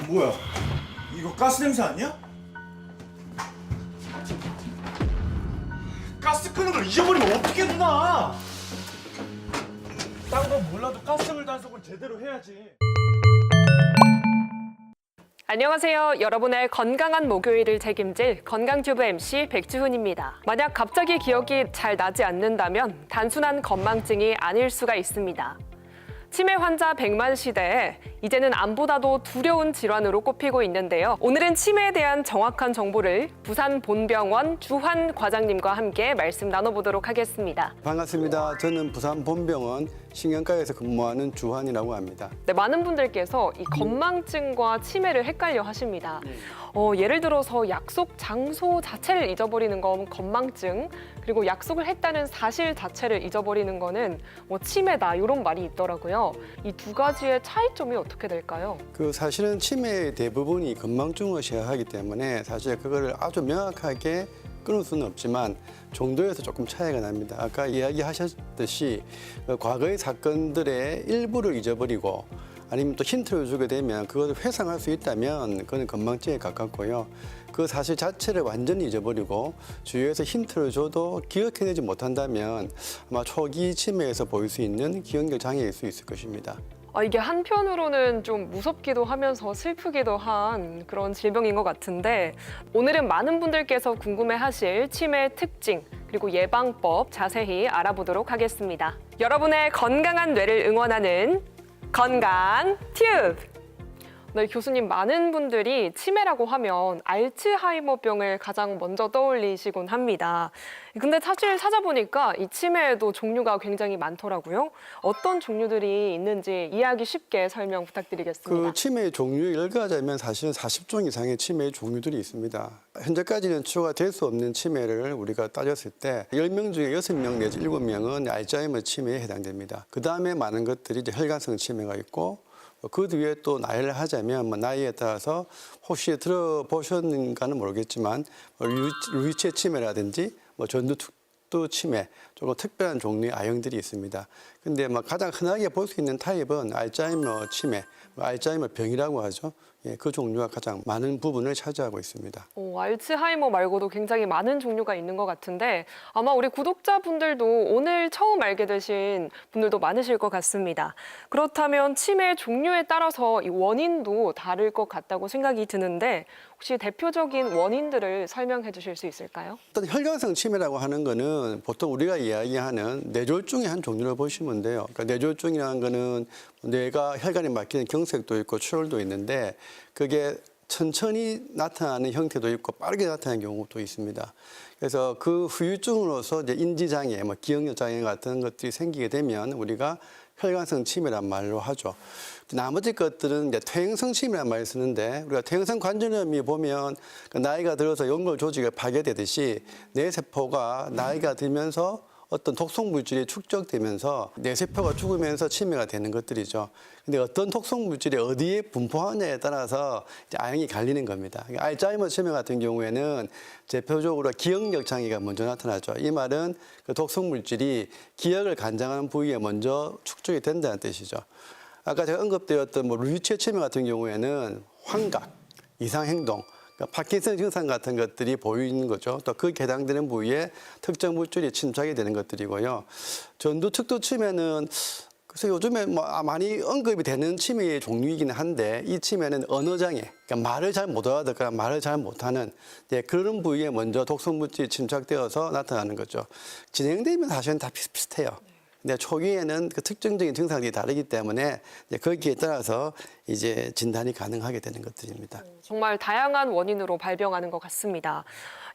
뭐야? 이거 가스 냄새 아니야? 가스 끄는 걸 잊어버리면 어떻게 누나? 딴 건 몰라도 가스물 단속은 제대로 해야지. 안녕하세요. 여러분의 건강한 목요일을 책임질 건강튜브 MC 백주훈입니다. 만약 갑자기 기억이 잘 나지 않는다면 단순한 건망증이 아닐 수가 있습니다. 치매 환자 100만 시대에 이제는 암보다도 두려운 질환으로 꼽히고 있는데요. 오늘은 치매에 대한 정확한 정보를 부산 본병원 주환 과장님과 함께 말씀 나눠보도록 하겠습니다. 반갑습니다. 저는 부산 본병원 신경과에서 근무하는 주환이라고 합니다. 네, 많은 분들께서 이 건망증과 치매를 헷갈려 하십니다. 예를 들어서 약속 장소 자체를 잊어버리는 건 건망증, 그리고 약속을 했다는 사실 자체를 잊어버리는 거는 치매다 이런 말이 있더라고요. 이 두 가지의 차이점이 어떻게 될까요? 사실은 치매의 대부분이 건망증으로 시작하기 때문에 사실 그거를 아주 명확하게 끊을 수는 없지만 정도에서 조금 차이가 납니다. 아까 이야기하셨듯이 과거의 사건들의 일부를 잊어버리고 아니면 또 힌트를 주게 되면 그것을 회상할 수 있다면 그건 건망증에 가깝고요. 그 사실 자체를 완전히 잊어버리고 주위에서 힌트를 줘도 기억해내지 못한다면 아마 초기 치매에서 보일 수 있는 기억력 장애일 수 있을 것입니다. 이게 한편으로는 좀 무섭기도 하면서 슬프기도 한 그런 질병인 것 같은데 오늘은 많은 분들께서 궁금해하실 치매의 특징 그리고 예방법 자세히 알아보도록 하겠습니다. 여러분의 건강한 뇌를 응원하는 건강 튜브! 네, 교수님, 많은 분들이 치매라고 하면 알츠하이머병을 가장 먼저 떠올리시곤 합니다. 근데 사실 찾아보니까 이 치매에도 종류가 굉장히 많더라고요. 어떤 종류들이 있는지 이해하기 쉽게 설명 부탁드리겠습니다. 치매의 종류를 열거하자면 사실은 40종 이상의 치매의 종류들이 있습니다. 현재까지는 치료가 될 수 없는 치매를 우리가 따졌을 때 10명 중에 6명 내지 7명은 알츠하이머 치매에 해당됩니다. 그 다음에 많은 것들이 이제 혈관성 치매가 있고 그 뒤에 또 나이를 하자면 나이에 따라서 혹시 들어보셨는가는 모르겠지만 루이체 치매라든지 전두특두 치매, 조금 특별한 종류의 아형들이 있습니다. 근데 가장 흔하게 볼 수 있는 타입은 알츠하이머 치매, 알츠하이머 병이라고 하죠. 그 종류가 가장 많은 부분을 차지하고 있습니다. 알츠하이머 말고도 굉장히 많은 종류가 있는 것 같은데 아마 우리 구독자분들도 오늘 처음 알게 되신 분들도 많으실 것 같습니다. 그렇다면 치매 종류에 따라서 이 원인도 다를 것 같다고 생각이 드는데 혹시 대표적인 원인들을 설명해 주실 수 있을까요? 일단 혈관성 치매라고 하는 거는 보통 우리가 이야기하는 뇌졸중의 한 종류로 보시면 돼요. 그러니까 뇌졸중이라는 거는 뇌가 혈관에 막히는 경색도 있고 출혈도 있는데 그게 천천히 나타나는 형태도 있고 빠르게 나타나는 경우도 있습니다. 그래서 그 후유증으로서 이제 인지장애, 기억력 장애 같은 것들이 생기게 되면 우리가 혈관성 치매란 말로 하죠. 나머지 것들은 이제 퇴행성 치매란 말을 쓰는데 우리가 퇴행성 관절염이 보면 나이가 들어서 연골 조직이 파괴되듯이 뇌세포가 나이가 들면서 어떤 독성 물질이 축적되면서 뇌세포가 죽으면서 치매가 되는 것들이죠. 근데 어떤 독성 물질이 어디에 분포하느냐에 따라서 이제 아형이 갈리는 겁니다. 알츠하이머 치매 같은 경우에는 대표적으로 기억력 장애가 먼저 나타나죠. 이 말은 그 독성 물질이 기억을 관장하는 부위에 먼저 축적이 된다는 뜻이죠. 아까 제가 언급드렸던 루이체 치매 같은 경우에는 환각, 이상행동, 파킨슨 증상 같은 것들이 보이는 거죠. 또 그 해당되는 부위에 특정 물질이 침착이 되는 것들이고요. 전두특두 치매는 그래서 요즘에 많이 언급이 되는 치매의 종류이긴 한데 이 치매는 언어장애, 그러니까 말을 잘 못 알아듣거나 말을 잘 못하는 그런 부위에 먼저 독성 물질이 침착되어서 나타나는 거죠. 진행되면 사실은 다 비슷비슷해요. 근데 초기에는 그 특징적인 증상들이 다르기 때문에 거기에 따라서 이제 진단이 가능하게 되는 것들입니다. 정말 다양한 원인으로 발병하는 것 같습니다.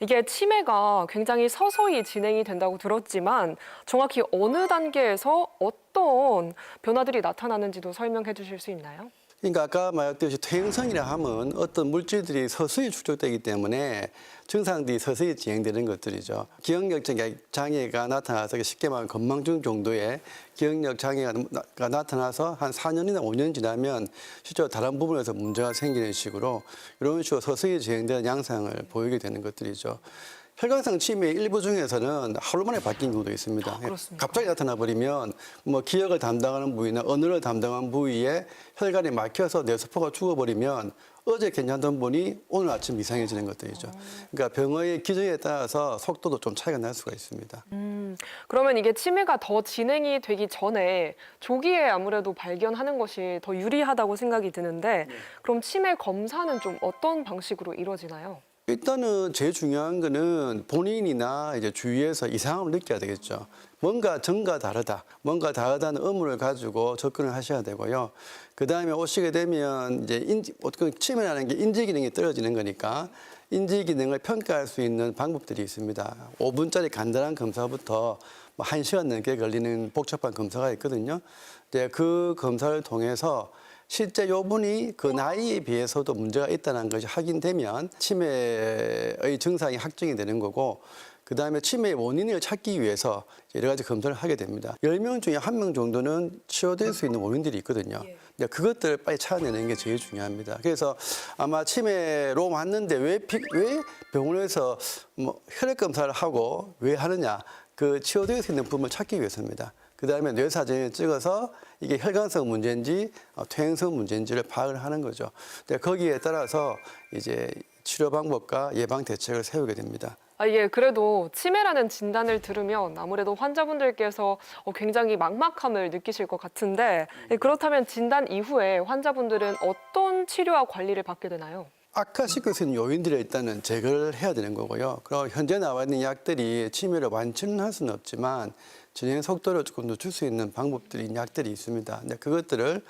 이게 치매가 굉장히 서서히 진행이 된다고 들었지만 정확히 어느 단계에서 어떤 변화들이 나타나는지도 설명해 주실 수 있나요? 그러니까 아까 말했듯이 퇴행성이라 하면 어떤 물질들이 서서히 축적되기 때문에 증상들이 서서히 진행되는 것들이죠. 기억력 장애가 나타나서 쉽게 말하면 건망증 정도의 기억력 장애가 나타나서 한 4년이나 5년 지나면 실제로 다른 부분에서 문제가 생기는 식으로 이런 식으로 서서히 진행되는 양상을 보이게 되는 것들이죠. 혈관성 치매 일부 중에서는 하루 만에 바뀐 경우도 있습니다. 그렇습니까? 갑자기 나타나 버리면 뭐 기억을 담당하는 부위나 언어를 담당한 부위에 혈관이 막혀서 뇌세포가 죽어버리면 어제 괜찮던 분이 오늘 아침 이상해지는 것들이죠. 그러니까 병의 기전에 따라서 속도도 좀 차이가 날 수가 있습니다. 그러면 이게 치매가 더 진행이 되기 전에 조기에 아무래도 발견하는 것이 더 유리하다고 생각이 드는데 그럼 치매 검사는 좀 어떤 방식으로 이루어지나요? 일단은 제일 중요한 거는 본인이나 이제 주위에서 이상함을 느껴야 되겠죠. 뭔가 전과 다르다, 뭔가 다르다는 의문을 가지고 접근을 하셔야 되고요. 그 다음에 오시게 되면 이제 치매라는 게 인지 기능이 떨어지는 거니까 인지 기능을 평가할 수 있는 방법들이 있습니다. 5분짜리 간단한 검사부터 뭐 1시간 넘게 걸리는 복잡한 검사가 있거든요. 이제 그 검사를 통해서 실제 요분이 그 나이에 비해서도 문제가 있다는 것이 확인되면 치매의 증상이 확정이 되는 거고 그다음에 치매의 원인을 찾기 위해서 여러 가지 검사를 하게 됩니다. 10명 중에 1명 정도는 치료될 수 있는 원인들이 있거든요. 근데 그것들을 빨리 찾아내는 게 제일 중요합니다. 그래서 아마 치매로 왔는데 왜 병원에서 뭐 혈액 검사를 하고 왜 하느냐 그 치료될 수 있는 부분을 찾기 위해서입니다. 그다음에 뇌사진을 찍어서 이게 혈관성 문제인지 퇴행성 문제인지를 파악을 하는 거죠. 근데 거기에 따라서 이제 치료 방법과 예방 대책을 세우게 됩니다. 예, 그래도 치매라는 진단을 들으면 아무래도 환자분들께서 굉장히 막막함을 느끼실 것 같은데 그렇다면 진단 이후에 환자분들은 어떤 치료와 관리를 받게 되나요? 악화시킬 수 있는 요인들을 일단은 제거를 해야 되는 거고요. 그럼 현재 나와 있는 약들이 치매를 완치는 할 수는 없지만 진행 속도를 조금 늦출 수 있는 방법들이 약들이 있습니다. 근데 그것들을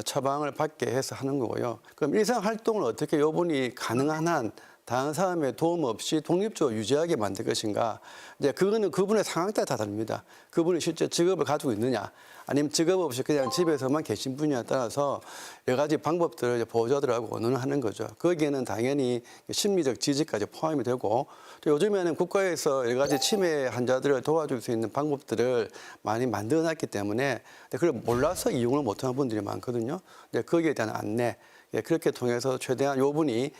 처방을 받게 해서 하는 거고요. 그럼 일상 활동을 어떻게 요분이 가능한 한 다른 사람의 도움 없이 독립적으로 유지하게 만들 것인가. 이제 그거는 그분의 상황 따라 다 다릅니다. 그분이 실제 직업을 가지고 있느냐, 아니면 직업 없이 그냥 집에서만 계신 분이냐에 따라서 여러 가지 방법들을 보호자들하고 의논하는 거죠. 거기에는 당연히 심리적 지지까지 포함이 되고 또 요즘에는 국가에서 여러 가지 치매 환자들을 도와줄 수 있는 방법들을 많이 만들어놨기 때문에 그걸 몰라서 이용을 못하는 분들이 많거든요. 근데 거기에 대한 안내, 그렇게 통해서 최대한 요분이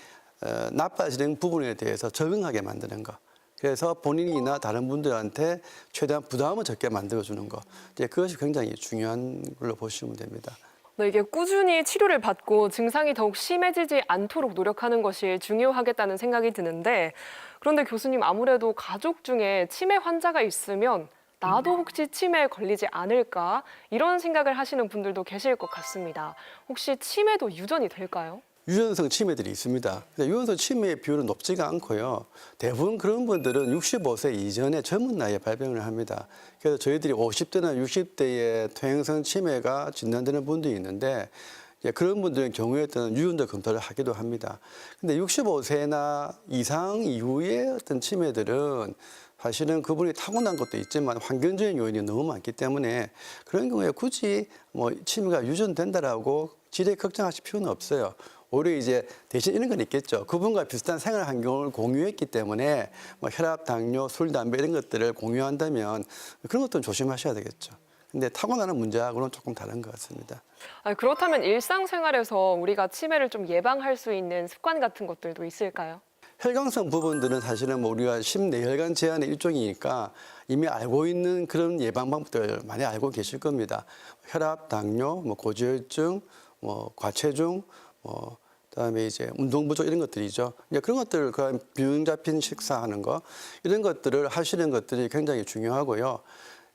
나빠지는 부분에 대해서 적응하게 만드는 거. 그래서 본인이나 다른 분들한테 최대한 부담을 적게 만들어주는 거. 이제 그것이 굉장히 중요한 걸로 보시면 됩니다. 네, 이게 꾸준히 치료를 받고 증상이 더욱 심해지지 않도록 노력하는 것이 중요하겠다는 생각이 드는데 그런데 교수님 아무래도 가족 중에 치매 환자가 있으면 나도 혹시 치매에 걸리지 않을까 이런 생각을 하시는 분들도 계실 것 같습니다. 혹시 치매도 유전이 될까요? 유전성 치매들이 있습니다. 근데 유전성 치매의 비율은 높지가 않고요. 대부분 그런 분들은 65세 이전에 젊은 나이에 발병을 합니다. 그래서 저희들이 50대나 60대에 퇴행성 치매가 진단되는 분들이 있는데 그런 분들의 경우에 따른 유전자 검사를 하기도 합니다. 근데 65세나 이상 이후의 어떤 치매들은 사실은 그분이 타고난 것도 있지만 환경적인 요인이 너무 많기 때문에 그런 경우에 굳이 뭐 치매가 유전된다라고 지레 걱정하실 필요는 없어요. 오히려 이제 대신 이런 건 있겠죠. 그분과 비슷한 생활 환경을 공유했기 때문에 뭐 혈압, 당뇨, 술, 담배 이런 것들을 공유한다면 그런 것들은 조심하셔야 되겠죠. 근데 타고나는 문제하고는 조금 다른 것 같습니다. 그렇다면 일상생활에서 우리가 치매를 좀 예방할 수 있는 습관 같은 것들도 있을까요? 혈관성 부분들은 사실은 뭐 우리가 심내혈관 질환의 일종이니까 이미 알고 있는 그런 예방 방법들 많이 알고 계실 겁니다. 혈압, 당뇨, 뭐 고지혈증, 뭐 과체중, 뭐 그다음에 이제 운동 부족 이런 것들이죠. 이제 그런 것들 그 균형 잡힌 식사하는 거 이런 것들을 하시는 것들이 굉장히 중요하고요.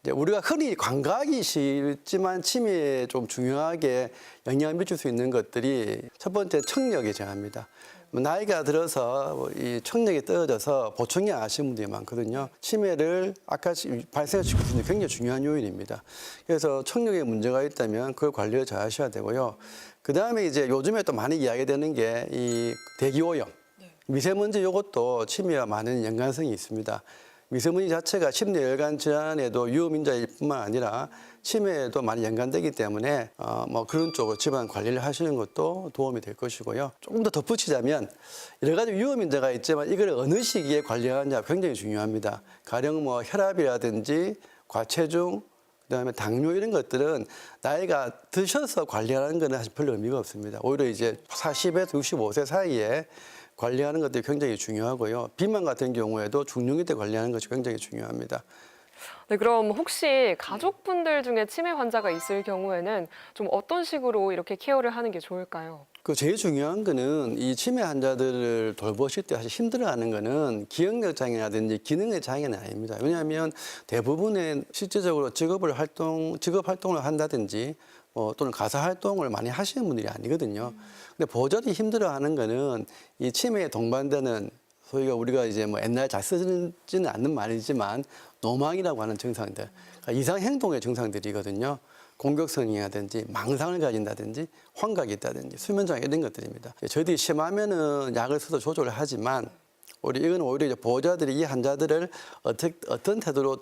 이제 우리가 흔히 관광하기 쉽지만 치매에 좀 중요하게 영향을 미칠 수 있는 것들이 첫 번째 청력이 제한입니다. 나이가 들어서 이 청력이 떨어져서 보청량 아시는 분들이 많거든요. 치매를 아까 발생시킬 수 있는 굉장히 중요한 요인입니다. 그래서 청력에 문제가 있다면 그걸 관리를 잘 하셔야 되고요. 그 다음에 이제 요즘에 또 많이 이야기되는 게 이 대기오염, 미세먼지 이것도 치매와 많은 연관성이 있습니다. 미세먼지 자체가 심내혈관 질환에도 위험 인자일 뿐만 아니라 치매에도 많이 연관되기 때문에 뭐 그런 쪽으로 집안 관리를 하시는 것도 도움이 될 것이고요. 조금 더 덧붙이자면 여러 가지 위험 인자가 있지만 이걸 어느 시기에 관리하느냐 굉장히 중요합니다. 가령 뭐 혈압이라든지 과체중, 그다음에 당뇨 이런 것들은 나이가 드셔서 관리하는 것은 사실 별로 의미가 없습니다. 오히려 이제 40에서 65세 사이에 관리하는 것들이 굉장히 중요하고요. 비만 같은 경우에도 중증일 때 관리하는 것이 굉장히 중요합니다. 네, 그럼 혹시 가족분들 중에 치매 환자가 있을 경우에는 좀 어떤 식으로 이렇게 케어를 하는 게 좋을까요? 그 제일 중요한 거는 이 치매 환자들을 돌보실 때 사실 힘들어하는 거는 기억력 장애라든지 기능의 장애는 아닙니다. 왜냐하면 대부분의 실제적으로 직업 활동을 한다든지 또는 가사 활동을 많이 하시는 분들이 아니거든요. 근데 보호자들이 힘들어하는 거는 이 치매에 동반되는 소위가 우리가 이제 뭐 옛날 잘 쓰지는 않는 말이지만 노망이라고 하는 증상들, 그러니까 이상 행동의 증상들이거든요. 공격성이라든지 망상을 가진다든지 환각이 있다든지 수면장애 이런 것들입니다. 저희들이 심하면은 약을 써서 조절을 하지만 이건 오히려 이제 보호자들이 이 환자들을 어떤 태도로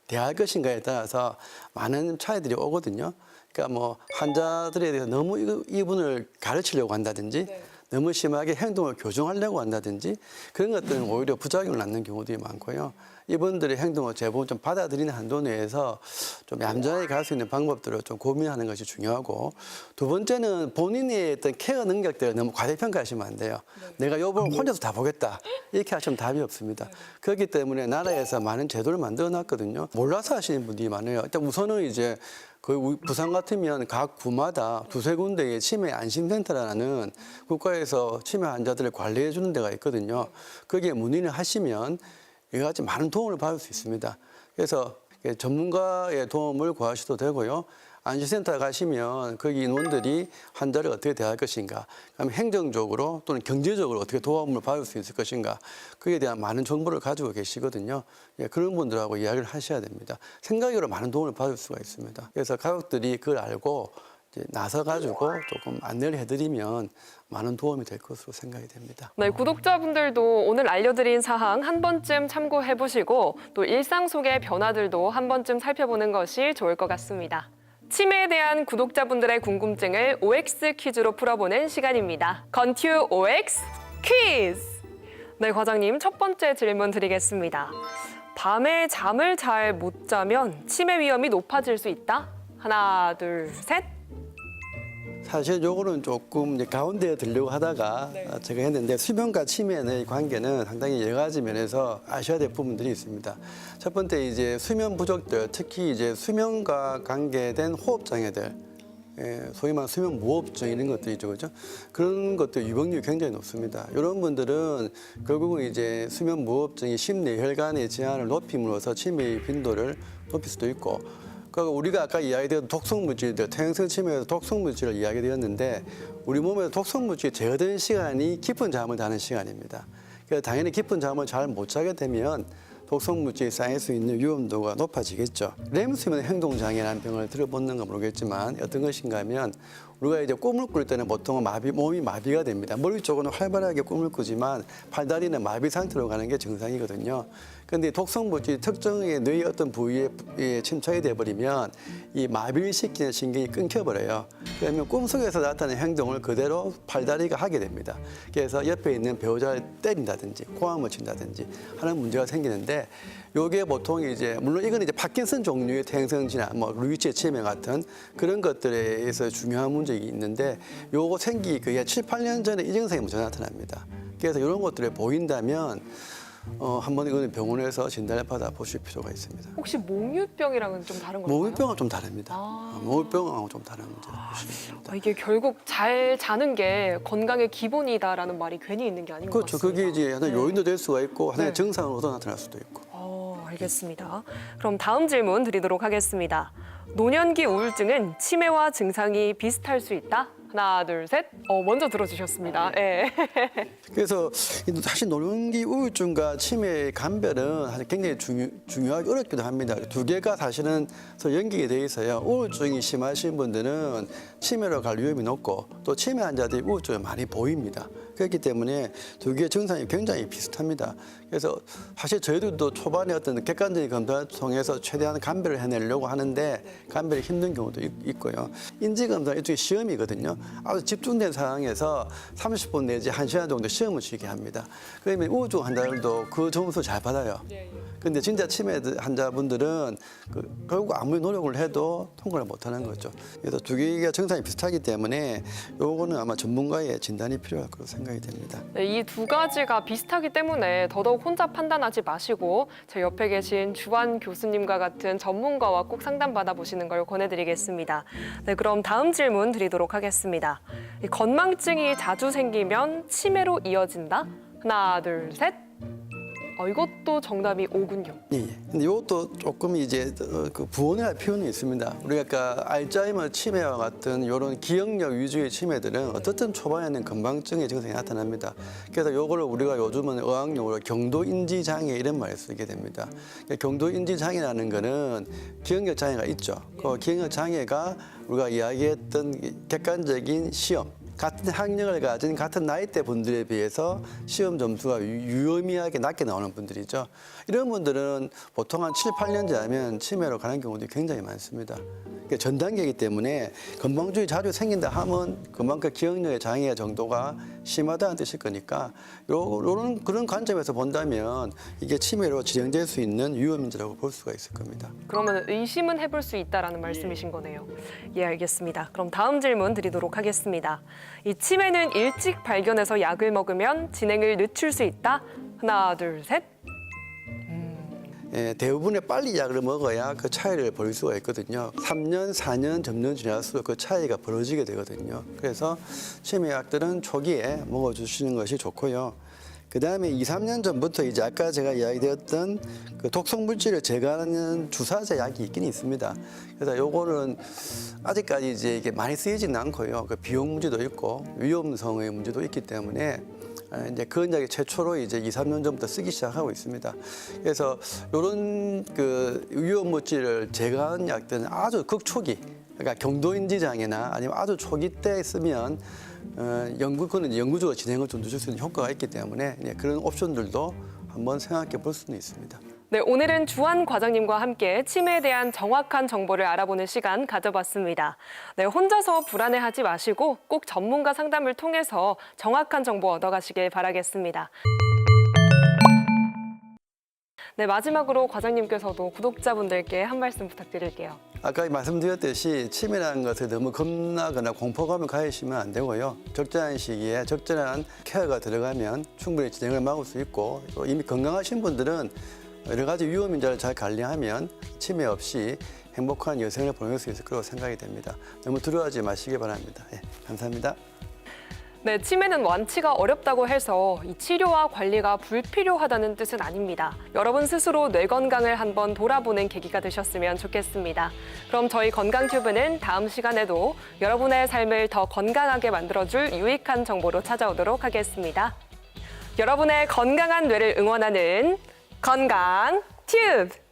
대할 것인가에 따라서 많은 차이들이 오거든요. 그러니까 뭐 환자들에 대해서 너무 이분을 가르치려고 한다든지 너무 심하게 행동을 교정하려고 한다든지 그런 것들은 오히려 부작용을 낳는 경우들이 많고요. 이분들의 행동을 제법 좀 받아들이는 한도 내에서 좀 얌전하게 갈 수 있는 방법들을 좀 고민하는 것이 중요하고, 두 번째는 본인의 어떤 케어 능력들을 너무 과대평가하시면 안 돼요. 내가 이번 혼자서 다 보겠다 이렇게 하시면 답이 없습니다. 그렇기 때문에 나라에서 많은 제도를 만들어 놨거든요. 몰라서 하시는 분들이 많아요. 일단 우선은 이제 부산 같으면 각 구마다 두세 군데의 치매 안심센터라는 국가에서 치매 환자들을 관리해 주는 데가 있거든요. 거기에 문의를 하시면 이와 같이 많은 도움을 받을 수 있습니다. 그래서 전문가의 도움을 구하셔도 되고요. 안심센터 가시면 거기 인원들이 환자를 어떻게 대할 것인가, 그다음에 행정적으로 또는 경제적으로 어떻게 도움을 받을 수 있을 것인가, 그에 대한 많은 정보를 가지고 계시거든요. 그런 분들하고 이야기를 하셔야 됩니다. 생각으로 많은 도움을 받을 수가 있습니다. 그래서 가족들이 그걸 알고 이제 나서가지고 조금 안내를 해드리면 많은 도움이 될 것으로 생각이 됩니다. 네, 구독자분들도 오늘 알려드린 사항 한 번쯤 참고해보시고 또 일상 속의 변화들도 한 번쯤 살펴보는 것이 좋을 것 같습니다. 치매에 대한 구독자분들의 궁금증을 OX 퀴즈로 풀어보는 시간입니다. 건튜 OX 퀴즈! 네, 과장님 첫 번째 질문 드리겠습니다. 밤에 잠을 잘 못 자면 치매 위험이 높아질 수 있다? 하나, 둘, 셋! 사실 요거는 조금 이제 가운데에 들려고 하다가 제가 했는데 수면과 치매의 관계는 상당히 여러 가지 면에서 아셔야 될 부분들이 있습니다. 첫 번째 이제 수면 부족들, 특히 이제 수면과 관계된 호흡 장애들, 소위 말하는 수면 무호흡증 이런 것들이 있죠, 그죠? 그런 것들 유병률이 굉장히 높습니다. 이런 분들은 결국은 이제 수면 무호흡증이 심뇌혈관의 제한을 높임으로써 치매의 빈도를 높일 수도 있고. 그러니까 우리가 아까 이야기드렸던 독성물질들, 퇴행성 치매에서 독성물질을 이야기드렸는데 우리 몸에서 독성물질이 제어되는 시간이 깊은 잠을 자는 시간입니다. 그래서 당연히 깊은 잠을 잘 못 자게 되면 독성물질이 쌓일 수 있는 위험도가 높아지겠죠. 렘 수면 행동장애라는 병을 들어보는가 모르겠지만 어떤 것인가 하면 우리가 이제 꿈을 꿀 때는 보통 몸이 마비가 됩니다. 머리 쪽은 활발하게 꿈을 꾸지만 팔다리는 마비 상태로 가는 게 정상이거든요. 그런데 독성물질이 특정의 뇌의 어떤 부위에 침착이 돼버리면 이 마비를 시키는 신경이 끊겨버려요. 그러면 꿈속에서 나타나는 행동을 그대로 팔다리가 하게 됩니다. 그래서 옆에 있는 배우자를 때린다든지 고함을 친다든지 하는 문제가 생기는데 요게 보통 이제 물론 이건 이제 파킨슨 종류의 퇴행성 질환, 뭐 루이치의 치매 같은 그런 것들에 의해서 중요한 문제가 있는데 요거 생기기 그게 7, 8년 전에 이 증상이 먼저 나타납니다. 그래서 이런 것들이 보인다면 한번 이거는 병원에서 진단을 받아 보실 필요가 있습니다. 혹시 몽유병이랑은 좀 다른 건가요? 몽유병은 좀 다릅니다. 몽유병하고 좀 다른 문제를 보시면 됩니다. 이게 결국 잘 자는 게 건강의 기본이다라는 말이 괜히 있는 게 아닌 것 그렇죠. 같습니다. 그게 이제 하나의 요인도 될 수가 있고 하나의 네. 증상으로도 나타날 수도 있고. 알겠습니다. 그럼 다음 질문 드리도록 하겠습니다. 노년기 우울증은 치매와 증상이 비슷할 수 있다? 하나, 둘, 셋. 먼저 들어주셨습니다. 네. 그래서 사실 노년기 우울증과 치매의 감별은 사실 굉장히 중요하게 어렵기도 합니다. 두 개가 사실은 연결이 돼 있어요. 우울증이 심하신 분들은 치매로 갈 위험이 높고 또 치매 환자들이 우울증이 많이 보입니다. 그렇기 때문에 두 개의 증상이 굉장히 비슷합니다. 그래서 사실 저희들도 초반에 어떤 객관적인 검사를 통해서 최대한 감별을 해내려고 하는데 감별이 힘든 경우도 있고요. 인지검사는 일종의 시험이거든요. 아주 집중된 상황에서 30분 내지 1시간 정도 시험을 치게 합니다. 그러면 우울증 환자들도 그 점수 잘 받아요. 근데 진짜 치매 환자분들은 결국 아무리 노력을 해도 통과를 못하는 거죠. 그래서 두 개가 증상이 비슷하기 때문에 요거는 아마 전문가의 진단이 필요할 거로 생각이 됩니다. 네, 이 두 가지가 비슷하기 때문에 더더욱 혼자 판단하지 마시고 제 옆에 계신 주한 교수님과 같은 전문가와 꼭 상담 받아보시는 걸 권해드리겠습니다. 네, 그럼 다음 질문 드리도록 하겠습니다. 이 건망증이 자주 생기면 치매로 이어진다? 하나, 둘, 셋. 이것도 정답이 O군요. 예. 근데 이것도 조금 이제 그 부원해야 할 필요는 있습니다. 우리가 아까 알츠하이머 치매와 같은 이런 기억력 위주의 치매들은 어떻든 초반에는 건망증의 증상이 나타납니다. 그래서 이거를 우리가 요즘은 의학용어로 경도인지 장애 이런 말을 쓰게 됩니다. 경도인지 장애라는 거는 기억력 장애가 있죠. 그 기억력 장애가 우리가 이야기했던 객관적인 시험. 같은 학력을 가진 같은 나이대 분들에 비해서 시험 점수가 유의미하게 낮게 나오는 분들이죠. 이런 분들은 보통 한 7, 8년째 하면 치매로 가는 경우도 굉장히 많습니다. 전 단계이기 때문에 건망증이 자주 생긴다 하면 그만큼 기억력의 장애 정도가 심하다는 뜻일 거니까 요런 그런 관점에서 본다면 이게 치매로 진행될 수 있는 위험인지라고 볼 수가 있을 겁니다. 그러면 의심은 해볼 수 있다라는 말씀이신 거네요. 예, 알겠습니다. 그럼 다음 질문 드리도록 하겠습니다. 이 치매는 일찍 발견해서 약을 먹으면 진행을 늦출 수 있다? 하나, 둘, 셋. 예, 대부분의 빨리 약을 먹어야 그 차이를 볼 수가 있거든요. 3년, 4년 점점 지날수록 그 차이가 벌어지게 되거든요. 그래서 치매약들은 초기에 먹어주시는 것이 좋고요. 그 다음에 2, 3년 전부터 이제 아까 제가 이야기드렸던 그 독성 물질을 제거하는 주사제 약이 있긴 있습니다. 그래서 요거는 아직까지 이제 이게 많이 쓰이지는 않고요. 그 비용 문제도 있고 위험성의 문제도 있기 때문에 이제 그런 약이 최초로 이제 2, 3년 전부터 쓰기 시작하고 있습니다. 그래서 이런 그 위험 물질을 제거하는 약들은 아주 극초기, 그러니까 경도인지 장애나 아니면 아주 초기 때 쓰면 그는 연구적으로 진행을 좀 늦출 수 있는 효과가 있기 때문에 그런 옵션들도 한번 생각해 볼 수는 있습니다. 네, 오늘은 주한 과장님과 함께 치매에 대한 정확한 정보를 알아보는 시간 가져봤습니다. 네, 혼자서 불안해하지 마시고 꼭 전문가 상담을 통해서 정확한 정보 얻어가시길 바라겠습니다. 네, 마지막으로 과장님께서도 구독자분들께 한 말씀 부탁드릴게요. 아까 말씀드렸듯이 치매라는 것을 너무 겁나거나 공포감을 가지시면 안 되고요. 적절한 시기에 적절한 케어가 들어가면 충분히 진행을 막을 수 있고 또 이미 건강하신 분들은 여러 가지 위험 인자를 잘 관리하면 치매 없이 행복한 여생을 보낼 수 있을 거라고 생각이 됩니다. 너무 두려워하지 마시기 바랍니다. 예, 감사합니다. 네, 치매는 완치가 어렵다고 해서 이 치료와 관리가 불필요하다는 뜻은 아닙니다. 여러분 스스로 뇌 건강을 한번 돌아보는 계기가 되셨으면 좋겠습니다. 그럼 저희 건강튜브는 다음 시간에도 여러분의 삶을 더 건강하게 만들어줄 유익한 정보로 찾아오도록 하겠습니다. 여러분의 건강한 뇌를 응원하는 건강 튜브!